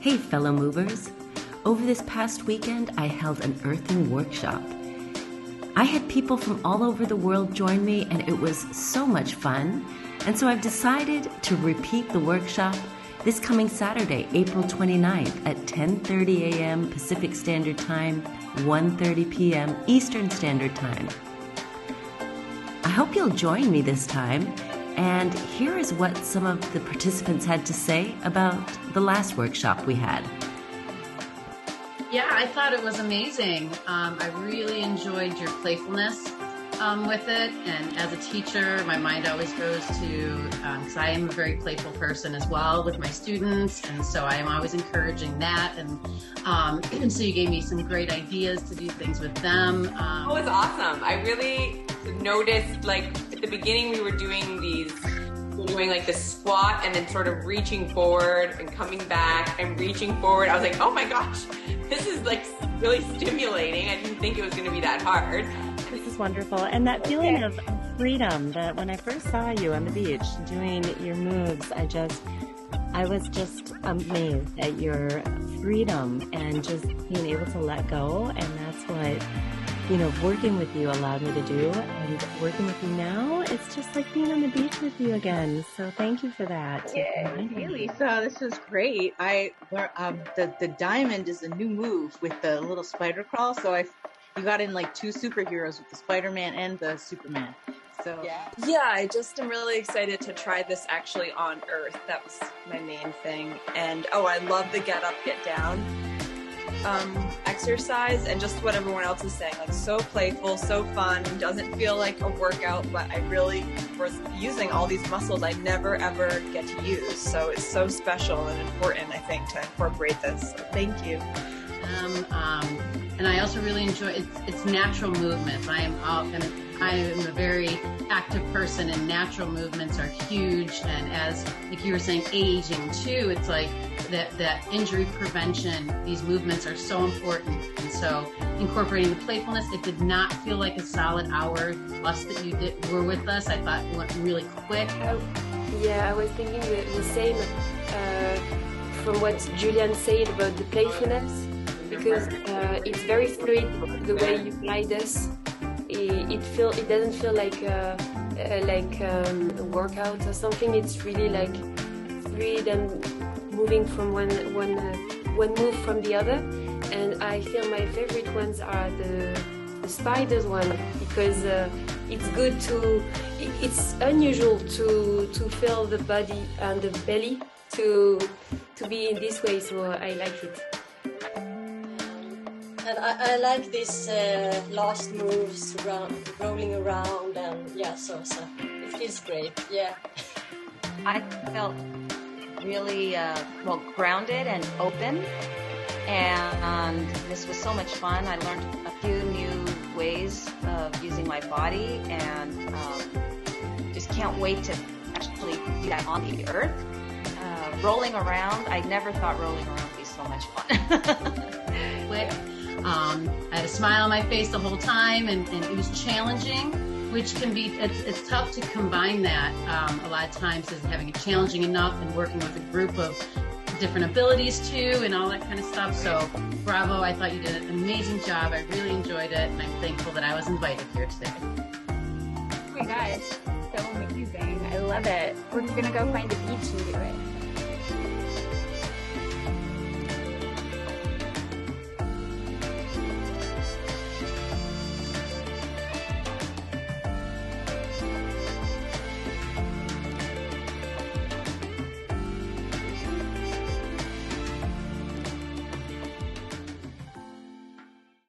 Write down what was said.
Hey fellow movers, over this past weekend I held an earthing workshop. I had people from all over the world join me and it was so much fun, and so I've decided to repeat the workshop this coming Saturday, April 29th at 10:30 a.m. Pacific Standard Time, 1:30 p.m. Eastern Standard Time. I hope you'll join me this time, and here is what some of the participants had to say about the last workshop we had. Yeah, I thought it was amazing. I really enjoyed your playfulness with it. And as a teacher, my mind always goes to, because I am a very playful person as well with my students. And so I am always encouraging that. And so you gave me some great ideas to do things with them. It was awesome. I really noticed, like, at the beginning we were doing like the squat and then sort of reaching forward and coming back and reaching forward. I was like, oh my gosh, this is like really stimulating. I didn't think it was going to be that hard. This is wonderful. And that feeling of freedom that when I first saw you on the beach doing your moves, I was just amazed at your freedom and just being able to let go. And that's what, working with you allowed me to do. And working with you now, it's just like being on the beach with you again. So thank you for that. Yeah, really. So this is great. The diamond is a new move with the little spider crawl. So you got in like two superheroes with the Spider-Man and the Superman. So yeah, I just am really excited to try this actually on Earth. That was my main thing. And I love the get up, get down exercise, and just what everyone else is saying, like so playful, so fun, doesn't feel like a workout, but I really was using all these muscles I never ever get to use. So it's so special and important, I think, to incorporate this. So thank you. And I also really enjoy it's natural movements. I am a very active person, and natural movements are huge. And as like you were saying, aging too, it's like that injury prevention. These movements are so important, and so incorporating the playfulness. It did not feel like a solid hour plus that you were with us. I thought it went really quick. I was thinking the same from what Julian said about the playfulness, because it's very fluid the way you guide us. It doesn't feel like a workout or something. It's really like fluid and moving from one move from the other. And I feel my favorite ones are the spiders one, because it's unusual to feel the body and the belly to be in this way, so I like it. And I like these last moves, rolling around, and so it feels great. Yeah. I felt really grounded and open, and this was so much fun. I learned a few new ways of using my body, and just can't wait to actually do that on the earth. Rolling around, I never thought rolling around would be so much fun. Quick. I had a smile on my face the whole time, and it was challenging, which can be, it's tough to combine that a lot of times, as having it challenging enough and working with a group of different abilities too and all that kind of stuff. So bravo, I thought you did an amazing job. I really enjoyed it, and I'm thankful that I was invited here today. Oh my gosh, so amazing. I love it. We're gonna go find a beach and do it.